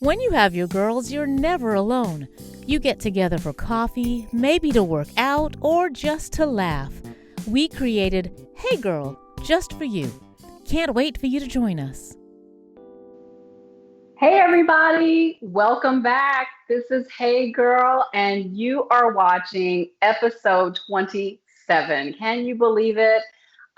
When you have your girls, you're never alone. You get together for coffee, maybe to work out, or just to laugh. We created Hey Girl, just for you. Can't wait for you to join us. Hey everybody, welcome back. This is Hey Girl, and you are watching episode 27. Can you believe it?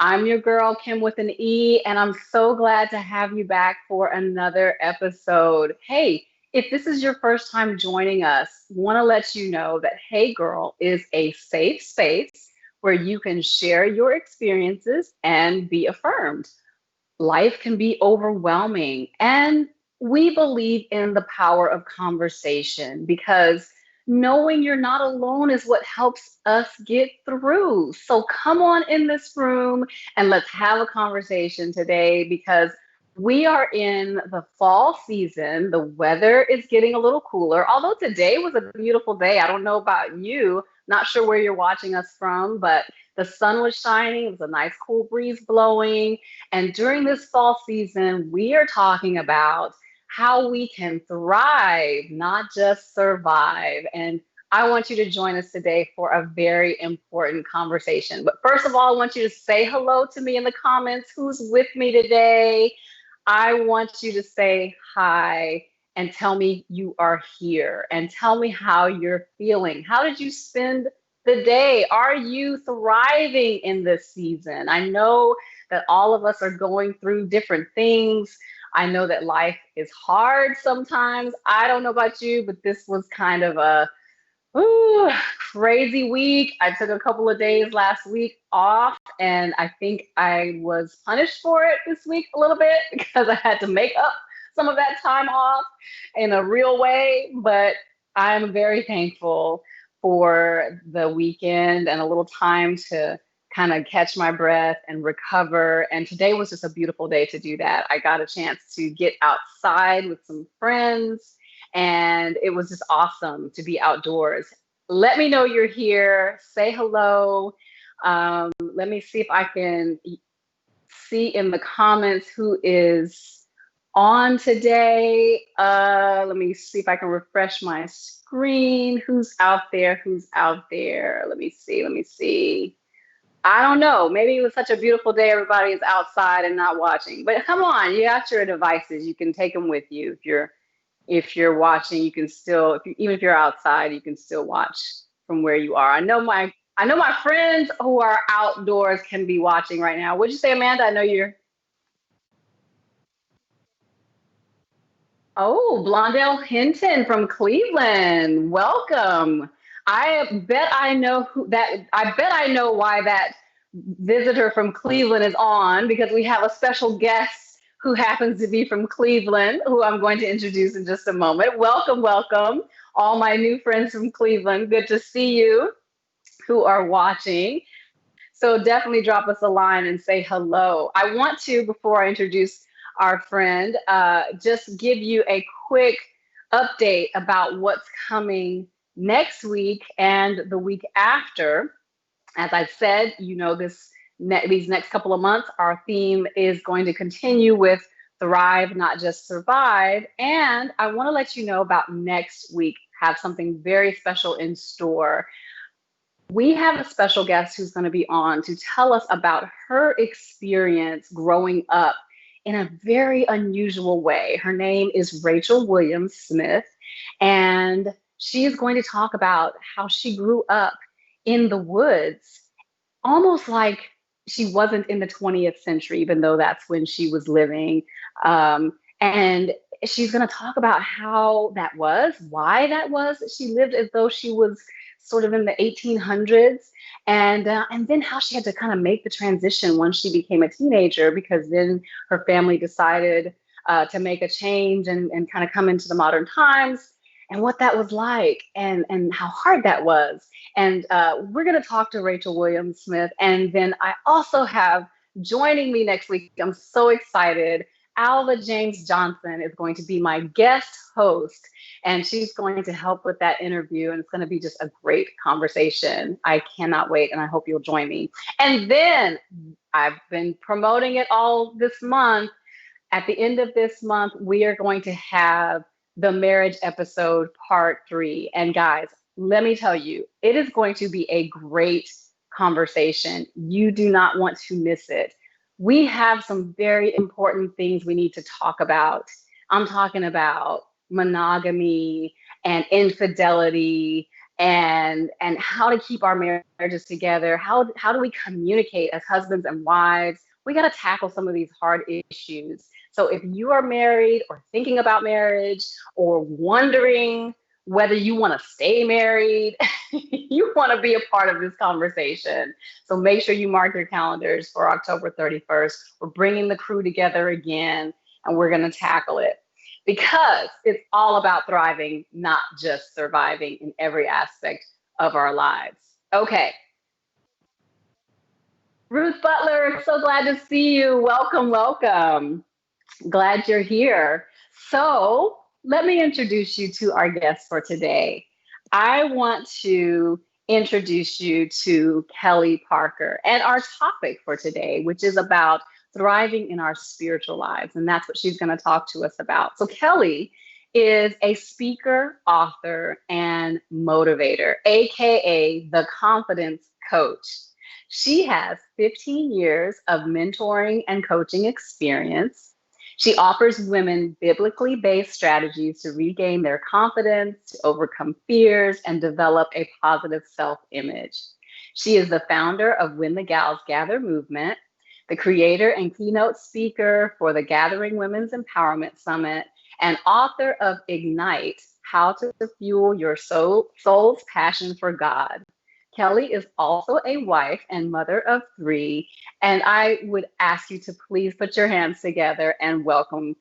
I'm your girl, Kim with an E, and I'm so glad to have you back for another episode. Hey, if this is your first time joining us, want to let you know that Hey Girl is a safe space where you can share your experiences and be affirmed. Life can be overwhelming. And we believe in the power of conversation because knowing you're not alone is what helps us get through. So come on in this room and let's have a conversation today because we are in the fall season. The weather is getting a little cooler, although today was a beautiful day. I don't know about you, not sure where you're watching us from, but the sun was shining. It was a nice cool breeze blowing. And during this fall season, we are talking about how we can thrive, not just survive. And I want you to join us today for a very important conversation. But first of all, I want you to say hello to me in the comments. Who's with me today? I want you to say hi and tell me you are here and tell me how you're feeling. How did you spend the day? Are you thriving in this season? I know that all of us are going through different things. I know that life is hard sometimes. I don't know about you, but this was kind of a ooh, crazy week. I took a couple of days last week off, and I think I was punished for it this week a little bit because I had to make up some of that time off in a real way. But I'm very thankful for the weekend and a little time to kind of catch my breath and recover. And today was just a beautiful day to do that. I got a chance to get outside with some friends and it was just awesome to be outdoors. Let me know you're here. Say hello. Let me see if I can see in the comments who is on today. Let me see if I can refresh my screen. Who's out there? Who's out there? Let me see. Let me see. I don't know. Maybe it was such a beautiful day. Everybody is outside and not watching. But come on, you got your devices. You can take them with you if you're watching, you can still, even if you're outside, you can still watch from where you are. I know my friends who are outdoors can be watching right now. What'd you say, Amanda? I know you're. Oh, Blondell Hinton from Cleveland. Welcome. I bet I know who that. I bet I know why that visitor from Cleveland is on because we have a special guest who happens to be from Cleveland, who I'm going to introduce in just a moment. Welcome, welcome, all my new friends from Cleveland. Good to see you who are watching. So definitely drop us a line and say hello. I want to, before I introduce our friend, just give you a quick update about what's coming next week and the week after. As I said, these next couple of months, our theme is going to continue with thrive, not just survive. And I want to let you know about next week. Have something very special in store. We have a special guest who's going to be on to tell us about her experience growing up in a very unusual way. Her name is Rachel Williams Smith, and she is going to talk about how she grew up in the woods, almost like she wasn't in the 20th century, even though that's when she was living. And she's going to talk about how that was, why that was that she lived as though she was sort of in the 1800s, and then how she had to kind of make the transition once she became a teenager, because then her family decided to make a change and kind of come into the modern times, and what that was like, and how hard that was. And we're going to talk to Rachel Williams Smith. And then I also have joining me next week, I'm so excited. Alva James Johnson is going to be my guest host, and she's going to help with that interview. And it's going to be just a great conversation. I cannot wait, and I hope you'll join me. And then I've been promoting it all this month. At the end of this month, we are going to have the marriage episode part 3. And guys, let me tell you, it is going to be a great conversation. You do not want to miss it. We have some very important things we need to talk about. I'm talking about monogamy and infidelity and how to keep our marriages together. How do we communicate as husbands and wives? We got to tackle some of these hard issues. So if you are married or thinking about marriage or wondering whether you want to stay married, you want to be a part of this conversation. So make sure you mark your calendars for October 31st. We're bringing the crew together again and we're going to tackle it because it's all about thriving, not just surviving in every aspect of our lives. Okay, Ruth Butler, so glad to see you. Welcome, welcome. Glad you're here. So, let me introduce you to our guest for today. I want to introduce you to Kelly Parker and our topic for today, which is about thriving in our spiritual lives. And that's what she's going to talk to us about. So, Kelly is a speaker, author, and motivator, AKA the confidence coach. She has 15 years of mentoring and coaching experience. She offers women biblically based strategies to regain their confidence, to overcome fears, and develop a positive self image. She is the founder of When the Gals Gather movement, the creator and keynote speaker for the Gathering Women's Empowerment Summit, and author of Ignite How to Fuel Your Soul's Passion for God. Kelly is also a wife and mother of 3. And I would ask you to please put your hands together and welcome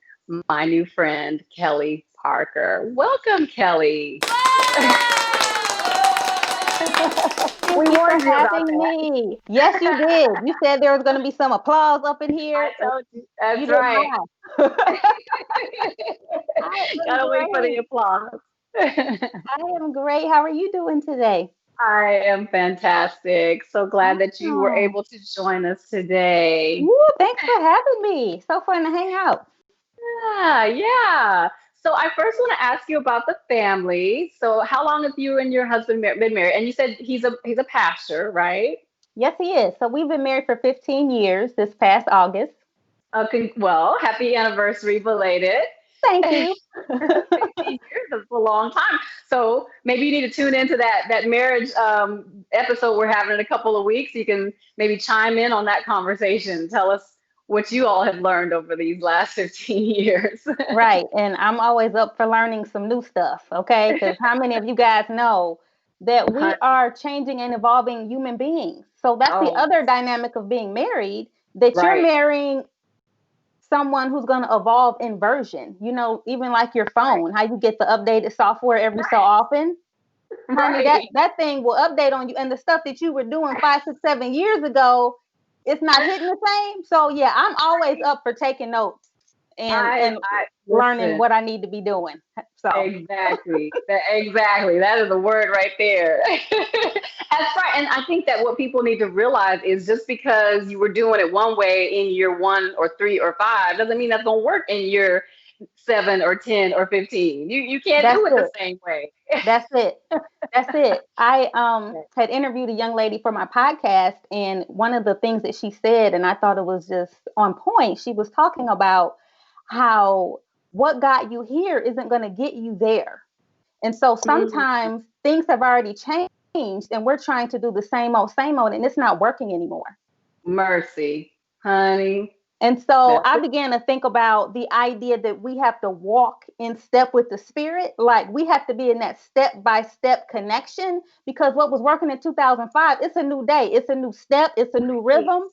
my new friend, Kelly Parker. Welcome, Kelly. Thank you for having me. Yes, you did. You said there was going to be some applause up in here. I told you. That's You right. Gotta wait for the great. applause. I am great. How are you doing today? I am fantastic. So glad that you were Oh, able to join us today. woo, thanks for having me. So fun to hang out. Yeah, yeah. So I first want to ask you about the family. So how long have you and your husband been married? And you said he's a pastor, right? Yes, he is. So we've been married for 15 years this past August. Well, happy anniversary belated. Thank you. 15 years is a long time. So maybe you need to tune into that marriage episode we're having in a couple of weeks. You can maybe chime in on that conversation. Tell us what you all have learned over these last 15 years. Right. And I'm always up for learning some new stuff. Okay. Because how many of you guys know that we are changing and evolving human beings? So that's the Oh, other dynamic of being married, that you're right, marrying someone who's going to evolve in version. Even like your right, phone, how you get the updated software every so often. Honey, that, right. that thing will update on you. And the stuff that you were doing 5, 6, 7 years ago, it's not hitting the same. So yeah, I'm always up for taking notes and I learning listen. what I need to be doing. So Exactly. Exactly. That is the word right there. That's right. And I think that what people need to realize is just because you were doing it one way in year 1 or 3 or 5 doesn't mean that's going to work in year 7 or 10 or 15. You can't do that's it the it. same way. That's it. That's it. I had interviewed a young lady for my podcast, and one of the things that she said, and I thought it was just on point, she was talking about how what got you here isn't going to get you there. And so Mm, sometimes things have already changed, and we're trying to do the same old, and it's not working anymore. mercy, honey. And so That's I it. began to think about the idea that we have to walk in step with the spirit. Like we have to be in that step by step connection, because what was working in 2005, it's a new day, it's a new step, it's a new Right. rhythm.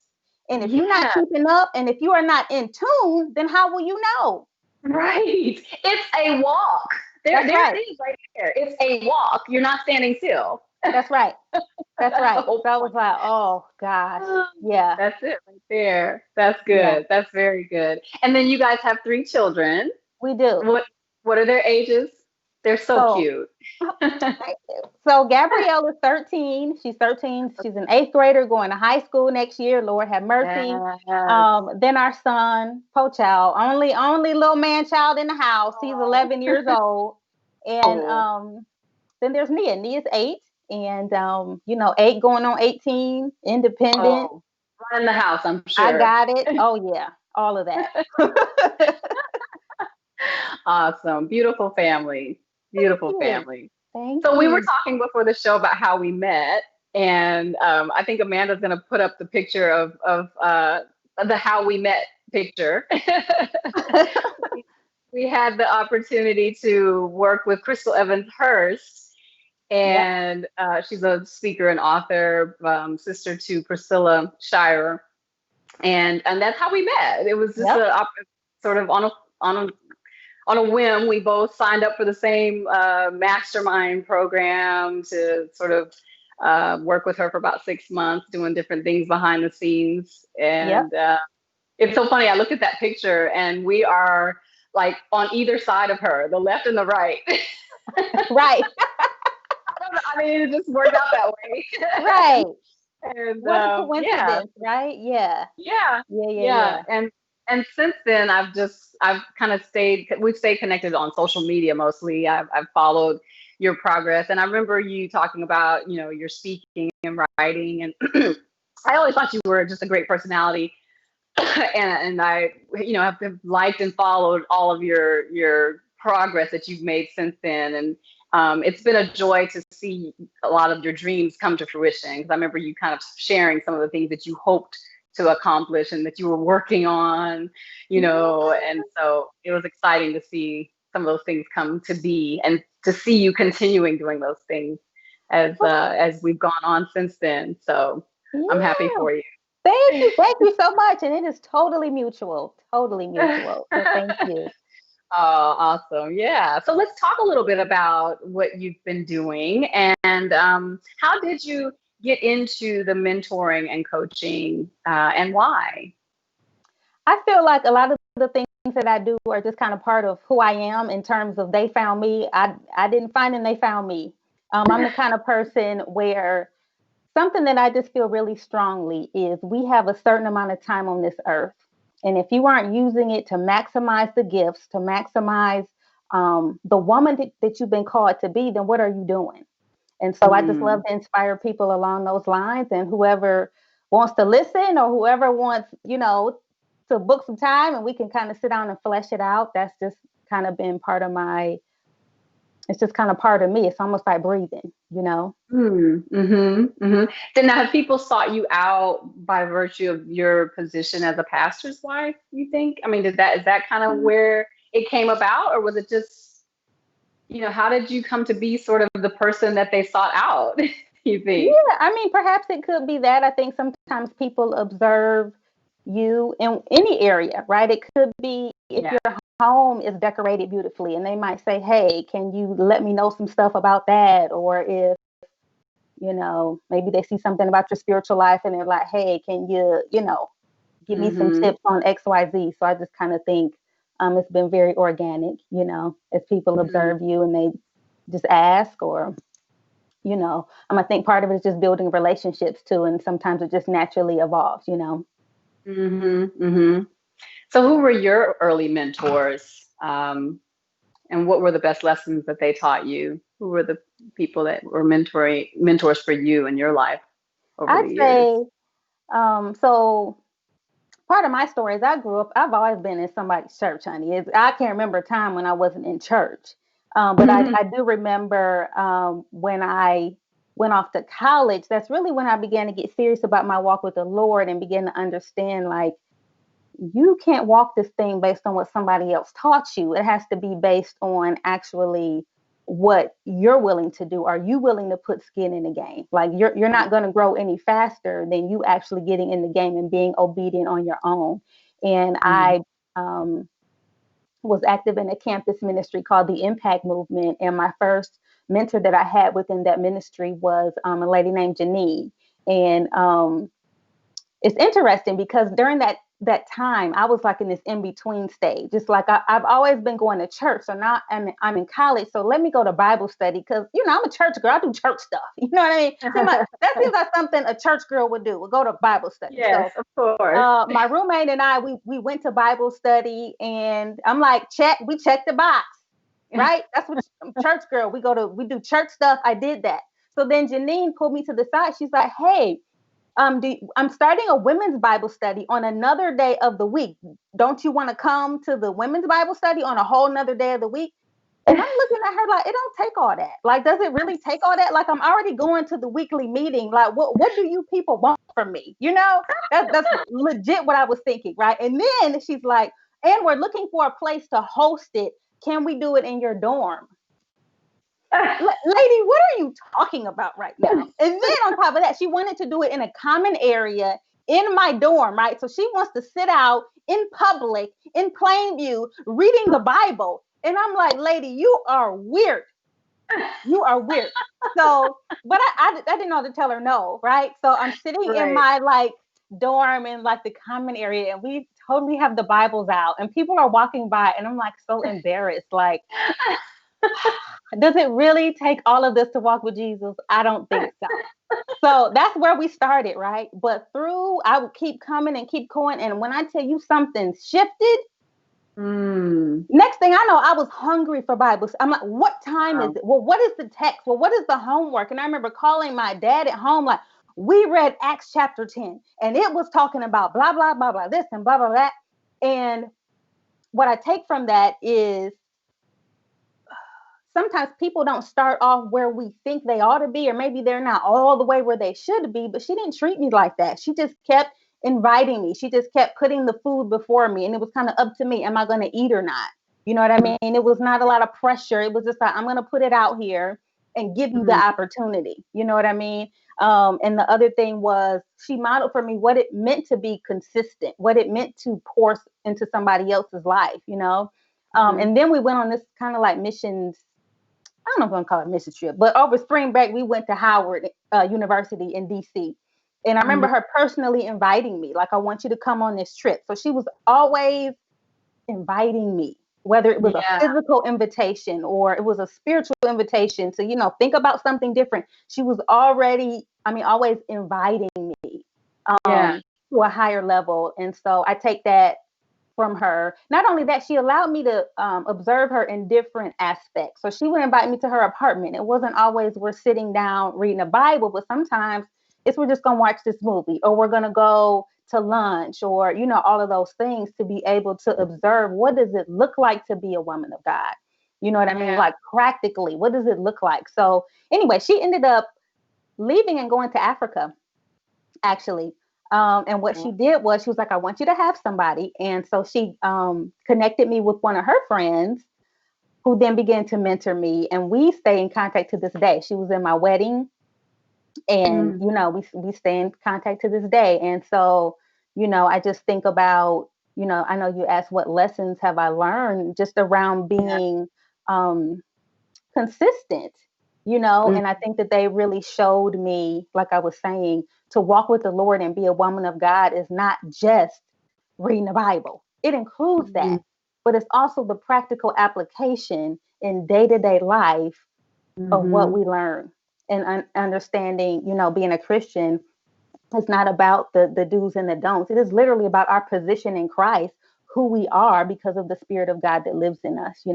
And if you're not Yeah, keeping up and if you are not in tune, then how will you know? right. It's a walk. That's There right. it is right there. It's a walk. You're not standing still. That's right. That's That's the right. whole So I was point. like, oh gosh. Yeah. That's it right there. That's Yeah. good. That's very good. And then you guys have 3 children. We do. What what are their ages? They're so cute. So Gabrielle is 13. She's 13. She's an 8th grader going to high school next year. Lord have mercy. Yes. Then our son, Poe, only little man child in the house. He's 11 years old. And then there's Nia. Nia's 8. And 8 going on 18, independent. Oh, run in the house, I'm sure. I got it. Oh yeah, all of that. Awesome. Beautiful family. Beautiful family. Thank so you. we were talking before the show about how we met, and I think Amanda's going to put up the picture of the how we met picture. We had the opportunity to work with Crystal Evans Hurst, and she's a speaker and author, sister to Priscilla Shirer, and that's how we met. It was just sort of on a whim. We both signed up for the same mastermind program to sort of work with her for about 6 months, doing different things behind the scenes. And it's so funny. I look at that picture, and we are like on either side of her, the left and the right. Right. I mean, it just worked out that way. Right. And what a coincidence, right? Yeah. And since then, I've kind of we've stayed connected on social media mostly. I've followed your progress, and I remember you talking about, your speaking and writing, and I always thought you were just a great personality. and I, have liked and followed all of your progress that you've made since then. And it's been a joy to see a lot of your dreams come to fruition, because I remember you kind of sharing some of the things that you hoped to accomplish and that you were working on, and so it was exciting to see some of those things come to be, and to see you continuing doing those things as we've gone on since then. So I'm happy for you. Thank you so much. And it is totally mutual. So thank you. Oh, awesome. Yeah. So let's talk a little bit about what you've been doing, and how did you get into the mentoring and coaching, and why? I feel like a lot of the things that I do are just kind of part of who I am, in terms of they found me. I didn't find them, they found me. I'm the kind of person where something that I just feel really strongly is we have a certain amount of time on this earth. And if you aren't using it to maximize the gifts, to maximize the woman that you've been called to be, then what are you doing? And so I just love to inspire people along those lines. And whoever wants to listen, or whoever wants, to book some time and we can kind of sit down and flesh it out, that's just kind of been part of it's just kind of part of me. It's almost like breathing, Then now, have people sought you out by virtue of your position as a pastor's wife, you think? I mean, is that kind of where it came about, or was it just, how did you come to be sort of the person that they sought out, you think? Yeah, I mean, perhaps it could be that. I think sometimes people observe you in any area, right? It could be if your home is decorated beautifully, and they might say, hey, can you let me know some stuff about that? Or if, maybe they see something about your spiritual life and they're like, hey, can you, give me some tips on XYZ? So I just kind of think it's been very organic, as people observe you and they just ask, or, I think part of it is just building relationships too. And sometimes it just naturally evolves, So who were your early mentors, and what were the best lessons that they taught you? Who were the people that were mentors for you in your life over the years? I'd say, so part of my story is I've always been in somebody's church, honey. I can't remember a time when I wasn't in church. But I do remember when I went off to college, that's really when I began to get serious about my walk with the Lord, and began to understand, like, you can't walk this thing based on what somebody else taught you. It has to be based on actually what you're willing to do. Are you willing to put skin in the game? Like, you're not going to grow any faster than you actually getting in the game and being obedient on your own. And I was active in a campus ministry called the Impact Movement. And my first mentor that I had within that ministry was a lady named Janine. And it's interesting because during that that time, I was like in this in-between stage. It's like I've always been going to church. So now I'm in college. So let me go to Bible study because, I'm a church girl. I do church stuff. You know what I mean? That seems like something a church girl would do. We'll go to Bible study. Yes, so, of course. My roommate and I, we went to Bible study, and I'm like, we checked the box, right? That's what church girl. We do church stuff. I did that. So then Janine pulled me to the side. She's like, hey, I'm starting a women's Bible study on another day of the week. Don't you want to come to the women's Bible study on a whole nother day of the week? And I'm looking at her like, it don't take all that. Like, does it really take all that? Like, I'm already going to the weekly meeting. Like, what do you people want from me? That's legit what I was thinking, right? And then she's like, and we're looking for a place to host it. Can we do it in your dorm? Lady, what are you talking about right now? And then on top of that, she wanted to do it in a common area in my dorm, right? So she wants to sit out in public, in plain view, reading the Bible. And I'm like, lady, you are weird. You are weird. So, but I didn't know to tell her no, right? So I'm sitting in my like dorm in like the common area, and we totally have the Bibles out, and people are walking by, and I'm like so embarrassed. Like, does it really take all of this to walk with Jesus? I don't think so. So that's where we started, right? But I would keep coming and keep going. And when I tell you something shifted, next thing I know, I was hungry for Bibles. I'm like, what time is it? Well, what is the text? Well, what is the homework? And I remember calling my dad at home, like, we read Acts chapter 10, and it was talking about blah, blah, blah, blah, this and blah, blah, blah. And what I take from that is sometimes people don't start off where we think they ought to be, or maybe they're not all the way where they should be, but she didn't treat me like that. She just kept inviting me. She just kept putting the food before me, and it was kind of up to me. Am I going to eat or not? You know what I mean? It was not a lot of pressure. It was just like, I'm going to put it out here and give you the opportunity. You know what I mean? And the other thing was, she modeled for me what it meant to be consistent, what it meant to pour into somebody else's life, and then we went on this kind of like missions. I don't know if I'm going to call it a mission trip, but over spring break, we went to Howard University in DC. And I remember her personally inviting me, like, I want you to come on this trip. So she was always inviting me, whether it was a physical invitation or it was a spiritual invitation to, think about something different. She was always inviting me to a higher level. And so I take that from her. Not only that, she allowed me to observe her in different aspects. So she would invite me to her apartment. It wasn't always we're sitting down reading a Bible, but sometimes it's we're just going to watch this movie, or we're going to go to lunch, or, all of those things, to be able to observe what does it look like to be a woman of God? You know what I mean? Like, practically, what does it look like? So anyway, she ended up leaving and going to Africa, actually. And what she did was, she was like, I want you to have somebody. And so she connected me with one of her friends, who then began to mentor me. And we stay in contact to this day. She was in my wedding. And, we stay in contact to this day. And so, I just think about, I know you asked what lessons have I learned just around being consistent, and I think that they really showed me, like I was saying, to walk with the Lord and be a woman of God is not just reading the Bible. It includes that, but it's also the practical application in day-to-day life of what we learn. And understanding, being a Christian is not about the do's and the don'ts. It is literally about our position in Christ, who we are because of the Spirit of God that lives in us,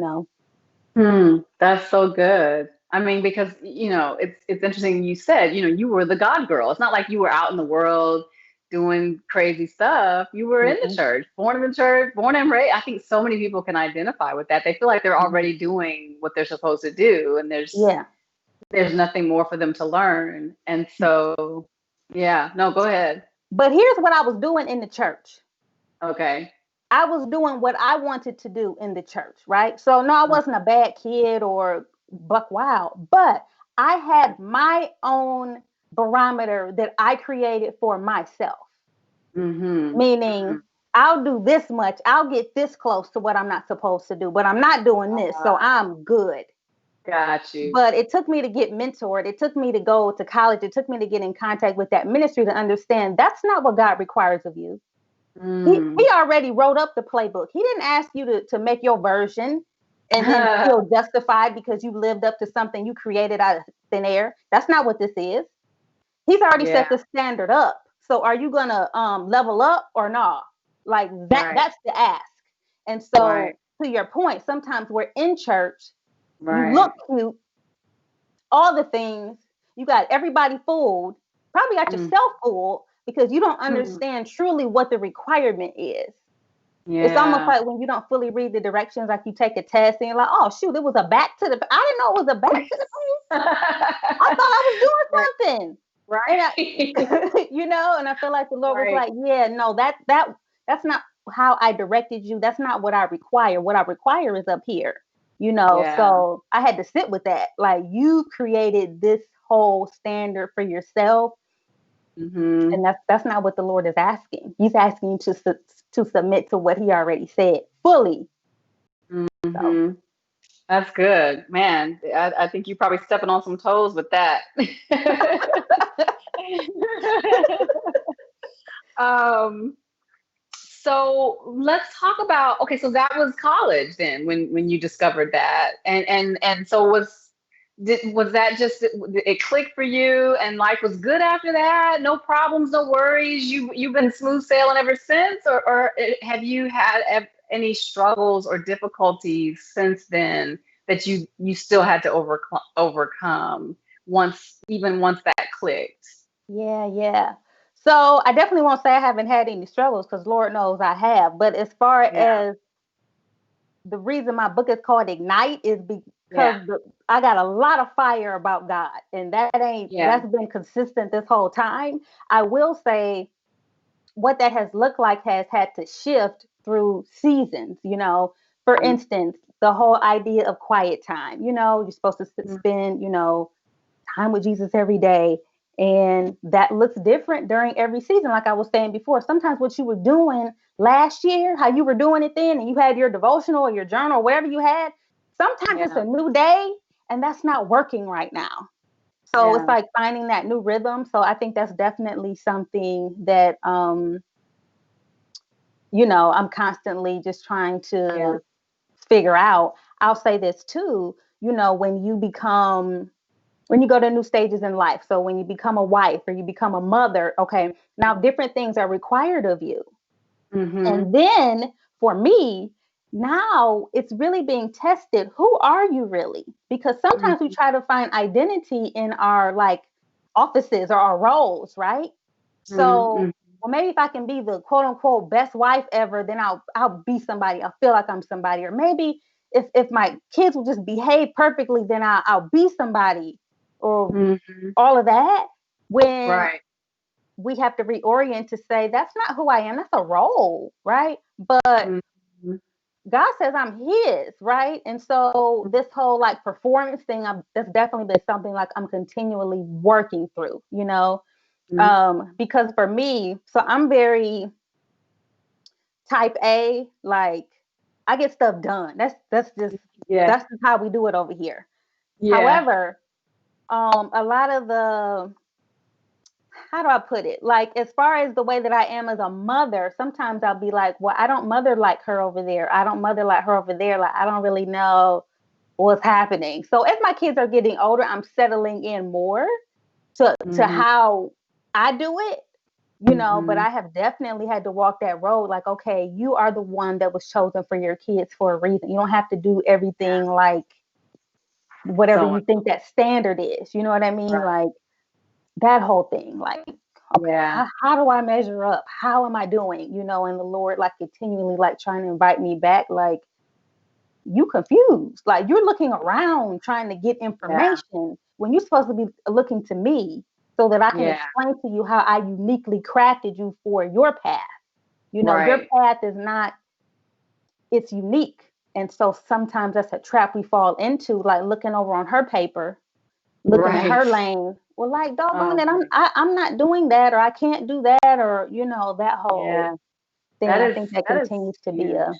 That's so good. I mean, because, it's interesting you said, you were the God girl. It's not like you were out in the world doing crazy stuff. You were in the church, born in the church, born and raised. I think so many people can identify with that. They feel like they're already doing what they're supposed to do. And there's nothing more for them to learn. And so, no, go ahead. But here's what I was doing in the church. Okay. I was doing what I wanted to do in the church, right? So no, I wasn't a bad kid or buck wild, but I had my own barometer that I created for myself. Meaning, I'll do this much, I'll get this close to what I'm not supposed to do, but I'm not doing this, so I'm good. Got you. But it took me to get mentored. It took me to go to college. It took me to get in contact with that ministry to understand that's not what God requires of you. He already wrote up the playbook. He didn't ask you to make your version and then feel justified because you lived up to something you created out of thin air. That's not what this is. He's already set the standard up. So are you gonna level up or not? Like that's the ask. And so to your point, sometimes we're in church, you look cute, all the things, you got everybody fooled, probably got yourself fooled because you don't understand truly what the requirement is. Yeah. It's almost like when you don't fully read the directions, like you take a test and you're like, oh shoot, it was a back to the, I didn't know it was a back to the page. I thought I was doing something. Right. You know, and I feel like the Lord was like, yeah, no, that's not how I directed you. That's not what I require. What I require is up here, you know? So I had to sit with that. Like, you created this whole standard for yourself. And that's not what the Lord is asking. He's asking you to submit to what he already said fully. So. That's good, man. I think you're probably stepping on some toes with that. So let's talk about, okay, so that was college then when you discovered that. And so was that just, it clicked for you and life was good after that? No problems, no worries. You've been smooth sailing ever since, or have you had any struggles or difficulties since then that you still had to overcome once that clicked? Yeah. So I definitely won't say I haven't had any struggles, because Lord knows I have. But as far as the reason my book is called Ignite is because I got a lot of fire about God, and that's been consistent this whole time. I will say what that has looked like has had to shift through seasons, you know. For instance, the whole idea of quiet time, you know, you're supposed to spend, you know, time with Jesus every day. And that looks different during every season. Like I was saying before, sometimes what you were doing last year, how you were doing it then, and you had your devotional or your journal or whatever you had, sometimes it's a new day and that's not working right now. So it's like finding that new rhythm. So I think that's definitely something that, you know, I'm constantly just trying to figure out. I'll say this too, you know, when you go to new stages in life. So when you become a wife or you become a mother, okay, now different things are required of you. And then for me, now it's really being tested. Who are you really? Because sometimes we try to find identity in our like offices or our roles, right? So, well, maybe if I can be the quote unquote best wife ever, then I'll be somebody. I'll feel like I'm somebody. Or maybe if my kids will just behave perfectly, then I'll be somebody. Or all of that, when we have to reorient to say that's not who I am, that's a role, right? But God says I'm his, right? And so this whole like performance thing, that's definitely been something like I'm continually working through, you know. Because for me, so I'm very type A, like I get stuff done. That's just how we do it over here. However, a lot of the, how do I put it? Like, as far as the way that I am as a mother, sometimes I'll be like, well, I don't mother like her over there. I don't mother like her over there. Like, I don't really know what's happening. So as my kids are getting older, I'm settling in more to how I do it, you know, but I have definitely had to walk that road. Like, okay, you are the one that was chosen for your kids for a reason. You don't have to do everything like whatever you think that standard is. You know what I mean? Like that whole thing, like, okay, how do I measure up? How am I doing? You know, and the Lord like continually like trying to invite me back. Like, you confused. Like, you're looking around trying to get information when you're supposed to be looking to me so that I can explain to you how I uniquely crafted you for your path. You know, your path is not, it's unique. And so sometimes that's a trap we fall into, like looking over on her paper, looking at her lane. Well, like, doggone it, I'm not doing that, or I can't do that, or, you know, that whole thing. I think that continues to be a...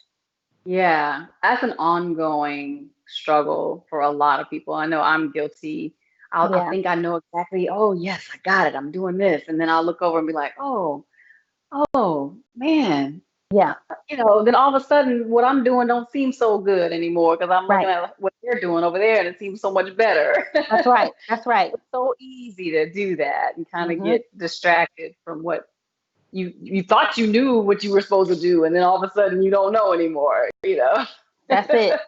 Yeah, that's an ongoing struggle for a lot of people. I know I'm guilty. I think I know exactly, oh, yes, I got it. I'm doing this. And then I'll look over and be like, oh, oh man, Yeah, then all of a sudden what I'm doing don't seem so good anymore because I'm looking right. at what they're doing over there and it seems so much better. That's right. That's right. It's so easy to do that and kind of Hmm. get distracted from what you thought you knew what you were supposed to do, and then all of a sudden you don't know anymore. That's it.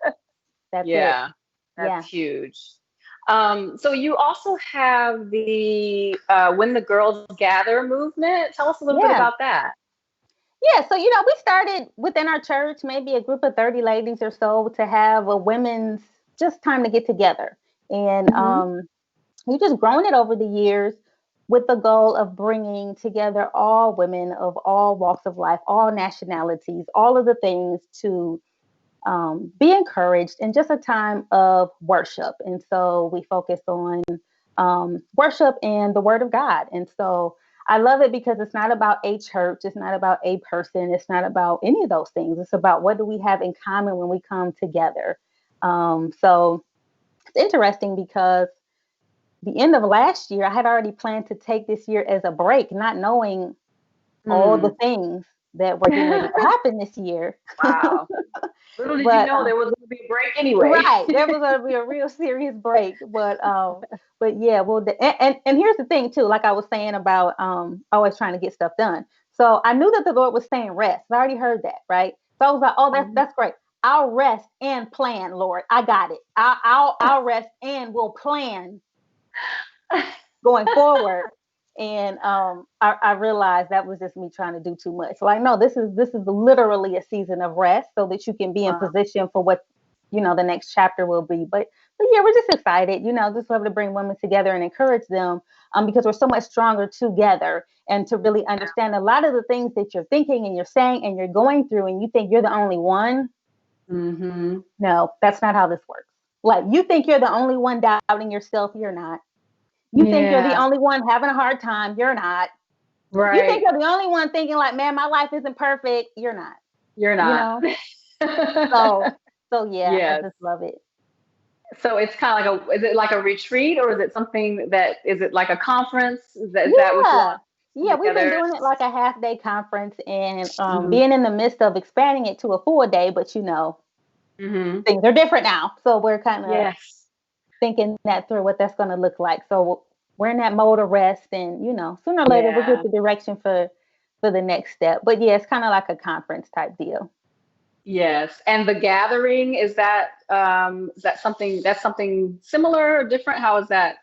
That's it. Yeah, Yeah. that's huge. So you also have the When the Girls Gather movement. Tell us a little bit Yeah. about that. Yeah. So, we started within our church, maybe a group of 30 ladies or so, to have a women's just time to get together. And Hmm. we've just grown it over the years with the goal of bringing together all women of all walks of life, all nationalities, all of the things to be encouraged in just a time of worship. And so we focus on worship and the Word of God. And so I love it because it's not about a church, it's not about a person, it's not about any of those things. It's about what do we have in common when we come together. So it's interesting because the end of last year, I had already planned to take this year as a break, not knowing all the Mm. things that were getting ready to happen this year. Wow. Little did you But know there was going to be a break anyway. right, there was gonna be a real serious break. But yeah, well, and here's the thing too. Like I was saying about always trying to get stuff done. So I knew that the Lord was saying rest. I already heard that, right? So I was like, oh, that's great. I'll rest and plan, Lord. I got it. I'll rest and will plan going forward. And I realized that was just me trying to do too much. Like, no, this is literally a season of rest so that you can be in position for what the next chapter will be. But yeah, we're just excited. Just love to bring women together and encourage them because we're so much stronger together, and to really understand a lot of the things that you're thinking and you're saying and you're going through, and you think you're the only one. Mm-hmm. No, that's not how this works. Like, you think you're the only one doubting yourself, you're not. You think you're the Yeah. only one having a hard time. You're not. You think Right. you're the only one thinking like, man, my life isn't perfect. You're not. You're You not. know. So yeah, I Yes. just love it. So it's kind of like is it like a retreat, or is it something is it like a conference? Is that what you Yeah. want to Yeah, come we've been together? doing it like a half day conference, and Mm-hmm. being in the midst of expanding it to a full day, but Mm-hmm. things are different now. So we're kind of Yes. thinking that through, what that's going to look like. So we're in that mode of rest, and sooner or later we'll get Yeah. the direction for the next step. But yeah, it's kind of like a conference type deal. Yes. And the gathering, is that something similar or different? How is that?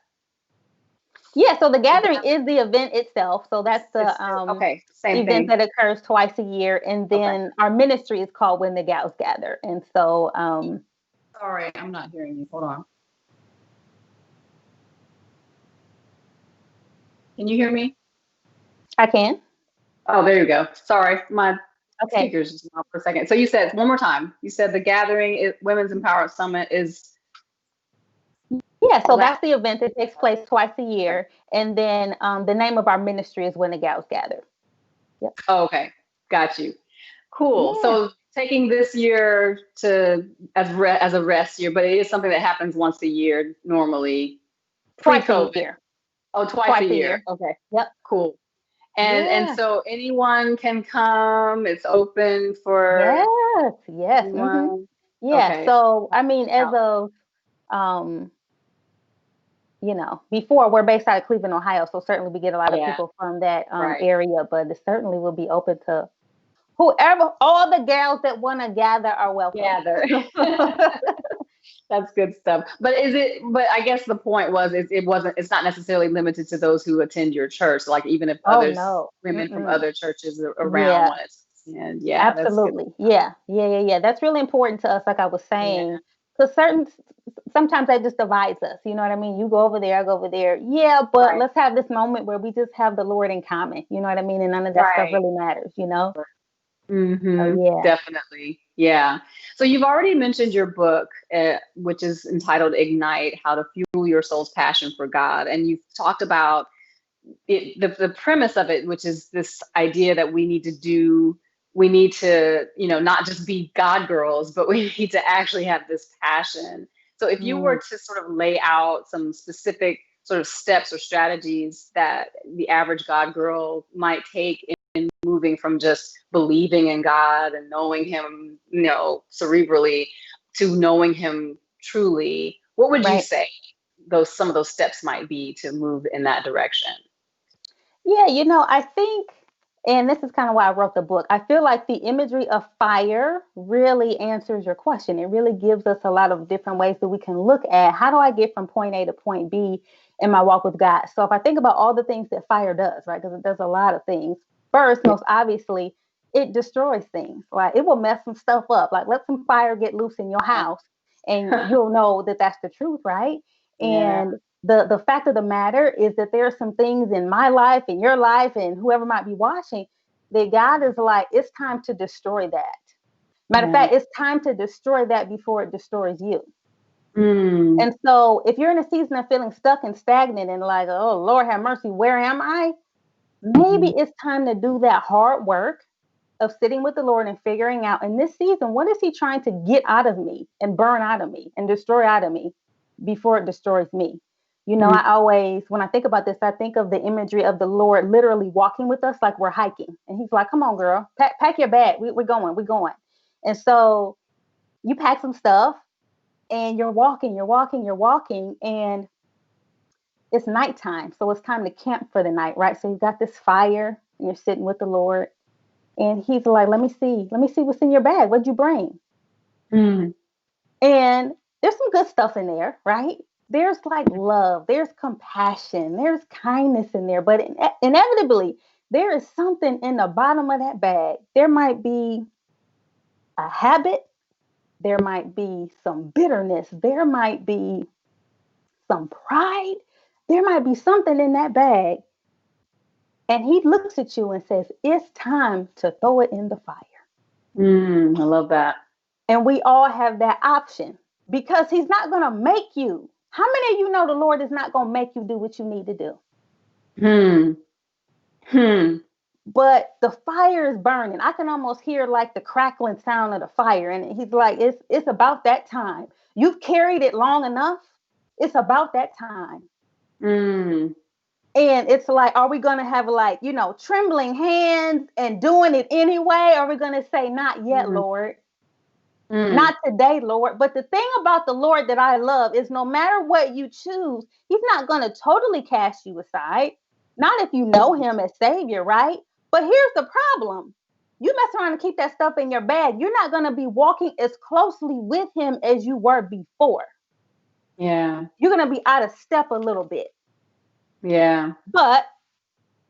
Yeah, so the The gathering gathering. is the event itself. So that's It's the okay. Same event thing. that occurs twice a year, and Okay. then our ministry is called When the Gals Gather. And so Sorry, I'm not hearing you. Hold on. Can you hear me? I can. Oh, there you go. Sorry, my Okay. speakers just went off for a second. So you said one more time. You said the gathering, Women's Empowerment Summit is Yeah, so last. that's the event that takes place twice a year, and then the name of our ministry is When the Gals Gather. Yep. Oh, okay, got you. Cool. Yeah. So taking this year as a rest year, but it is something that happens once a year normally. Twice a Pre-COVID. year. Oh, twice a Twice a year. year. Okay, Yep. cool. And Yeah. so anyone can come. It's open for Yes. Yes. anyone. Yeah. Okay. So I mean, as Out. of before, we're based out of Cleveland, Ohio, so certainly we get a lot of Yeah. people from that Right. area, but it certainly will be open to whoever. All the gals that want to gather are welcome. Gather. That's good stuff. But I guess the point was it's not necessarily limited to those who attend your church. Like even if Oh others, no. women from Mm-mm. other churches around Yeah, want to attend. Yeah, that's good. absolutely. Yeah. That's really important to us, like I was Yeah. saying, because sometimes that just divides us. You know what I mean? You go over there, I go over there. Yeah, but Right. let's have this moment where we just have the Lord in common. You know what I mean? And none of that stuff Right. really matters. Mm-hmm. So yeah. Definitely. Yeah. So you've already mentioned your book, which is entitled Ignite: How to Fuel Your Soul's Passion for God. And you've talked about the premise of it, which is this idea that we need to, not just be God girls, but we need to actually have this passion. So if you were Mm. to sort of lay out some specific sort of steps or strategies that the average God girl might take in moving moving from just believing in God and knowing him, cerebrally, to knowing him truly, what would you Right. say some of those steps might be to move in that direction? Yeah, I think, and this is kind of why I wrote the book, I feel like the imagery of fire really answers your question. It really gives us a lot of different ways that we can look at how do I get from point A to point B in my walk with God. So if I think about all the things that fire does, right, because it does a lot of things. First, most obviously, it destroys things. Like it will mess some stuff up. Like let some fire get loose in your house and you'll know that that's the truth, right? Yeah. And the fact of the matter is that there are some things in my life, in your life, and whoever might be watching, that God is like, it's time to destroy that. Matter of Yeah. fact, it's time to destroy that before it destroys you. Mm. And so if you're in a season of feeling stuck and stagnant and like, oh, Lord have mercy, where am I? Maybe it's time to do that hard work of sitting with the Lord and figuring out in this season, what is he trying to get out of me and burn out of me and destroy out of me before it destroys me? I always, when I think about this, I think of the imagery of the Lord literally walking with us like we're hiking. And he's like, come on, girl, pack your bag. We're going. And so you pack some stuff and you're walking, and it's nighttime. So it's time to camp for the night, right? So you got this fire and you're sitting with the Lord. And he's like, let me see what's in your bag. What'd you bring? Mm. And there's some good stuff in there, right? There's like love, there's compassion, there's kindness in there. But inevitably, there is something in the bottom of that bag. There might be a habit, there might be some bitterness, there might be some pride, there might be something in that bag. And he looks at you and says, it's time to throw it in the fire. I love that. And we all have that option because he's not going to make you. How many of you know the Lord is not going to make you do what you need to do? But the fire is burning. I can almost hear like the crackling sound of the fire. And he's like, it's about that time. You've carried it long enough. It's about that time. And it's like, are we going to have like, trembling hands and doing it anyway? Or are we going to say, not yet, Lord? Not today, Lord. But the thing about the Lord that I love is no matter what you choose, he's not going to totally cast you aside. Not if you know him as Savior, right? But here's the problem. You mess around and keep that stuff in your bag. You're not going to be walking as closely with him as you were before. Yeah. You're going to be out of step a little bit. Yeah. But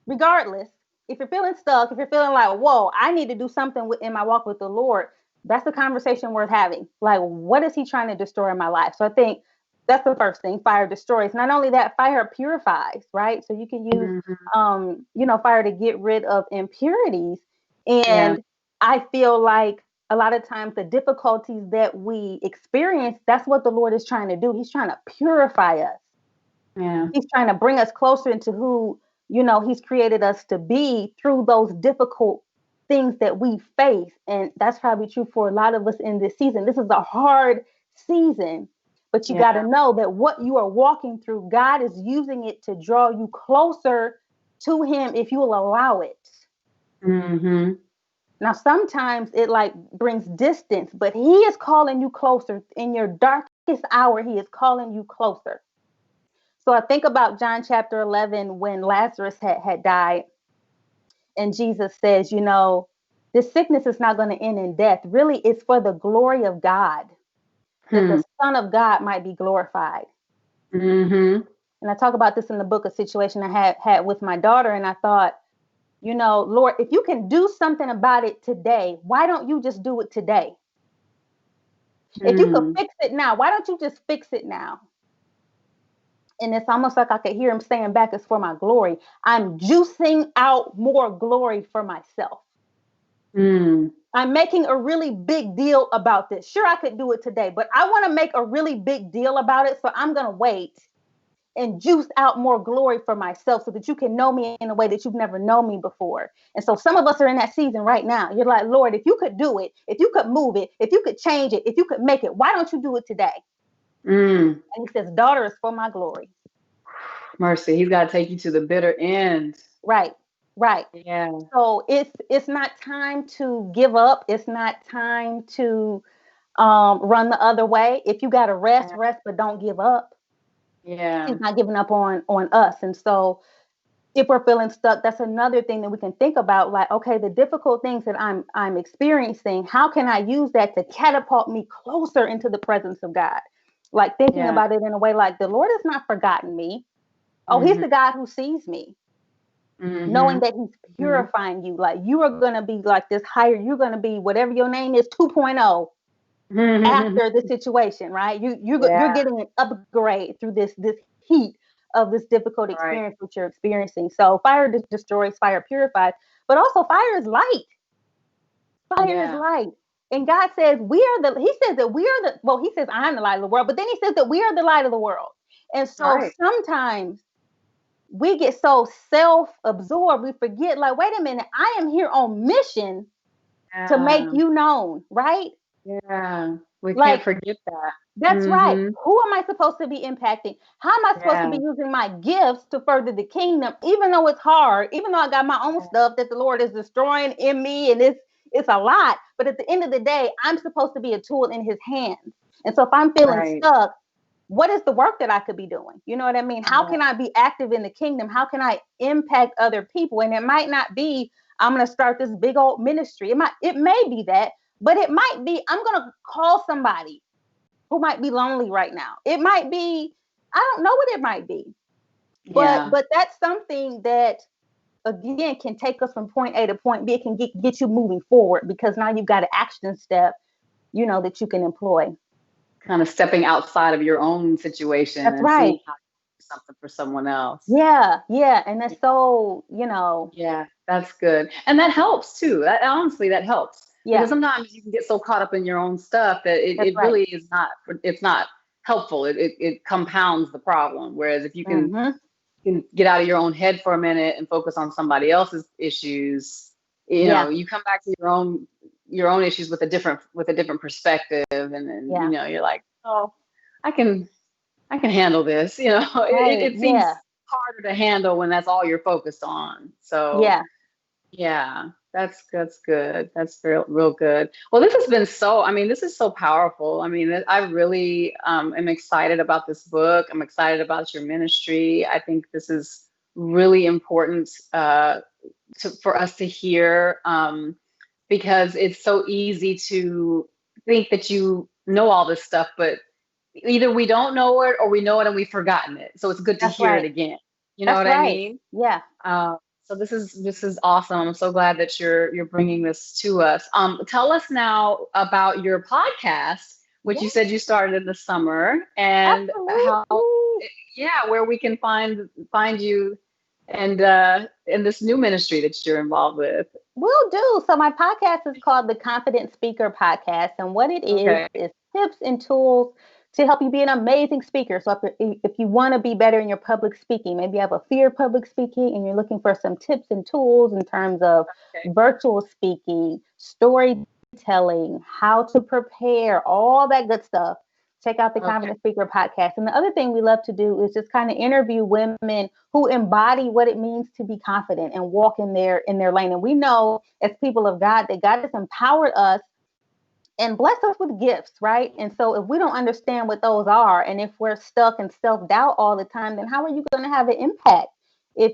regardless, if you're feeling stuck, if you're feeling like, whoa, I need to do something in my walk with the Lord, that's a conversation worth having. Like, what is he trying to destroy in my life? So I think that's the first thing. Fire destroys. Not only that, fire purifies, right? So you can use, fire to get rid of impurities. And I feel like a lot of times the difficulties that we experience, that's what the Lord is trying to do. He's trying to purify us. Yeah. He's trying to bring us closer into who, he's created us to be through those difficult things that we face. And that's probably true for a lot of us in this season. This is a hard season, but you got to know that what you are walking through, God is using it to draw you closer to him if you will allow it. Now, sometimes it like brings distance, but he is calling you closer. In your darkest hour, he is calling you closer. So I think about John chapter 11 when Lazarus had died. And Jesus says, this sickness is not going to end in death. Really, it's for the glory of God, that the Son of God might be glorified. And I talk about this in the book, a situation I had with my daughter. And I thought, Lord, if you can do something about it today, why don't you just do it today? If you could fix it now, why don't you just fix it now? And it's almost like I could hear him saying back, it's for my glory. I'm juicing out more glory for myself. I'm making a really big deal about this. Sure, I could do it today, but I want to make a really big deal about it. So I'm going to wait and juice out more glory for myself so that you can know me in a way that you've never known me before. And so some of us are in that season right now. You're like, Lord, if you could do it, if you could move it, if you could change it, if you could make it, why don't you do it today? And he says, daughter, is for my glory. Mercy. He's got to take you to the bitter end. Right. Right. Yeah. So it's not time to give up. It's not time to run the other way. If you got to rest, rest, but don't give up. Yeah. He's not giving up on us. And so if we're feeling stuck, that's another thing that we can think about. Like, okay, the difficult things that I'm experiencing, how can I use that to catapult me closer into the presence of God? Like thinking Yeah. about it in a way like the Lord has not forgotten me. Oh, he's the God who sees me, knowing that he's purifying you. Like you are going to be like this higher, you're going to be whatever your name is 2.0 after the situation, right? You're Yeah. getting an upgrade through this heat of this difficult Right. experience which you're experiencing. So fire destroys, fire purifies, but also fire is light. Fire is Yeah. light. And God says he says that we are he says I'm the light of the world, but then he says that we are the light of the world. And so Right. sometimes we get so self-absorbed, we forget, like, wait a minute, I am here on mission to make Yeah. you known, right? Yeah. We can't Like, forget that. that's right. Who am I supposed to be impacting? How am I supposed to Yeah. be using my gifts to further the kingdom, even though it's hard, even though I got my own stuff that the Lord is destroying in me, and it's a lot. But at the end of the day, I'm supposed to be a tool in his hands. And so if I'm feeling Right. stuck, what is the work that I could be doing? You know what I mean? How can I be active in the kingdom? How can I impact other people? And it might not be, I'm going to start this big old ministry. It may be that, but it might be, I'm going to call somebody who might be lonely right now. It might be, I don't know what it might be, Yeah. but that's something that again can take us from point A to point B. It can get you moving forward because now you've got an action step, that you can employ. Kind of stepping outside of your own situation That's and right. seeing how to do something for someone else. Yeah. And that's so, Yeah, that's good. And that helps too. Honestly, that helps. Yeah. Because sometimes you can get so caught up in your own stuff that it right. really is not, it's not helpful. It compounds the problem. Whereas if you can get out of your own head for a minute and focus on somebody else's issues, you come back to your own issues with a different perspective, and then you're like, oh, I can handle this. Right. It seems harder to handle when that's all you're focused on. So yeah, that's good. That's real good. Well, this has been this is so powerful. I mean, I really am excited about this book. I'm excited about your ministry. I think this is really important for us to hear, because it's so easy to think that you know all this stuff, but either we don't know it or we know it and we've forgotten it. So it's good to hear it again. You know what I mean? Yeah. So this is awesome. I'm so glad that you're bringing this to us. Tell us now about your podcast, which you said you started in the summer, and where we can find you and in this new ministry that you're involved with. Will do. So my podcast is called the Confident Speaker Podcast, and what it is tips and tools to help you be an amazing speaker. So if you want to be better in your public speaking, maybe you have a fear of public speaking and you're looking for some tips and tools in terms of virtual speaking, storytelling, how to prepare, all that good stuff, check out the Confident Speaker Podcast. And the other thing we love to do is just kind of interview women who embody what it means to be confident and walk in their lane. And we know as people of God that God has empowered us and bless us with gifts, right? And so if we don't understand what those are, and if we're stuck in self-doubt all the time, then how are you going to have an impact? If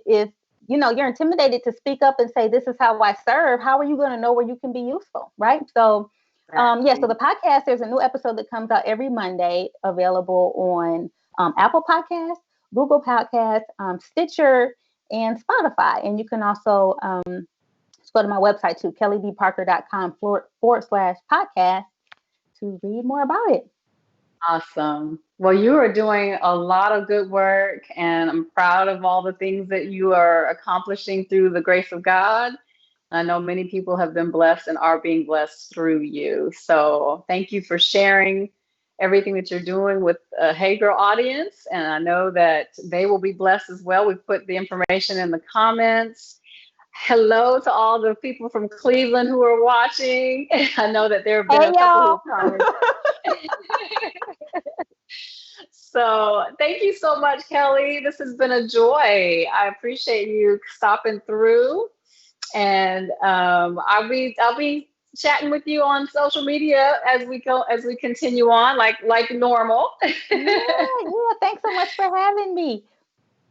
you're intimidated to speak up and say, this is how I serve, how are you going to know where you can be useful, right? So, so the podcast, there's a new episode that comes out every Monday, available on Apple Podcasts, Google Podcasts, Stitcher, and Spotify. And you can also go to my website too, kellydparker.com/podcast to read more about it. Awesome. Well, you are doing a lot of good work, and I'm proud of all the things that you are accomplishing through the grace of God. I know many people have been blessed and are being blessed through you. So thank you for sharing everything that you're doing with a Hey Girl audience. And I know that they will be blessed as well. We've put the information in the comments. Hello to all the people from Cleveland who are watching. I know that there have been a couple who have commented. So thank you so much, Kelly. This has been a joy. I appreciate you stopping through, and I'll be chatting with you on social media as we continue on, like normal. Yeah. Thanks so much for having me.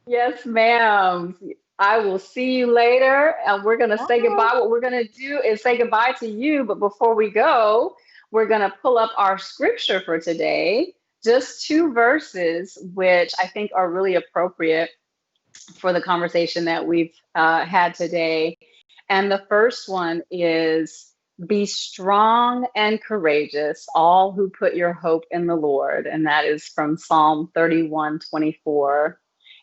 Yes, ma'am. I will see you later, and we're going to say Bye. goodbye. What we're going to do is say goodbye to you, but before we go, we're going to pull up our scripture for today, just two verses, which I think are really appropriate for the conversation that we've had today. And the first one is, be strong and courageous, all who put your hope in the Lord. And that is from Psalm 31:24.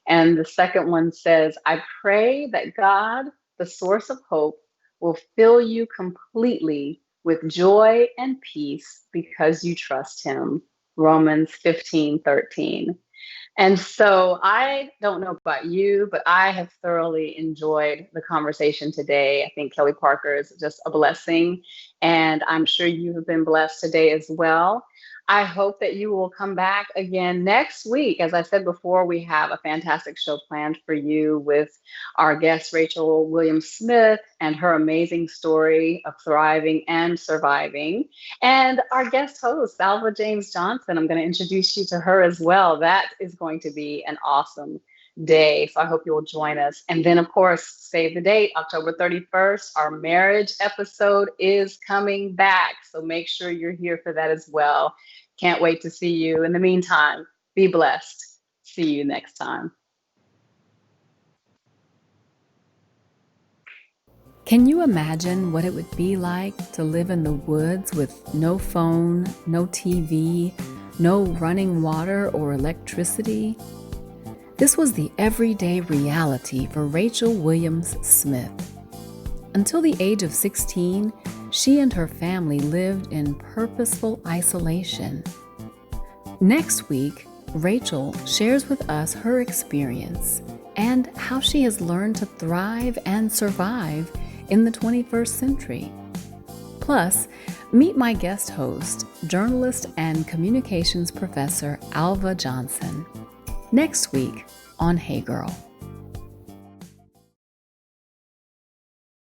And the second one says, I pray that God, the source of hope, will fill you completely with joy and peace because you trust him. Romans 15:13. And so I don't know about you, but I have thoroughly enjoyed the conversation today. I think Kelly Parker is just a blessing, and I'm sure you have been blessed today as well. I hope that you will come back again next week. As I said before, we have a fantastic show planned for you with our guest, Rachel Williams Smith, and her amazing story of thriving and surviving. And our guest host, Salva James Johnson, I'm going to introduce you to her as well. That is going to be an awesome day. So I hope you'll join us. And then, of course, save the date, October 31st. Our marriage episode is coming back. So make sure you're here for that as well. Can't wait to see you. In the meantime, be blessed. See you next time. Can you imagine what it would be like to live in the woods with no phone, no TV, no running water or electricity? This was the everyday reality for Rachel Williams Smith. Until the age of 16, she and her family lived in purposeful isolation. Next week, Rachel shares with us her experience and how she has learned to thrive and survive in the 21st century. Plus, meet my guest host, journalist and communications professor Alva Johnson. Next week on Hey Girl.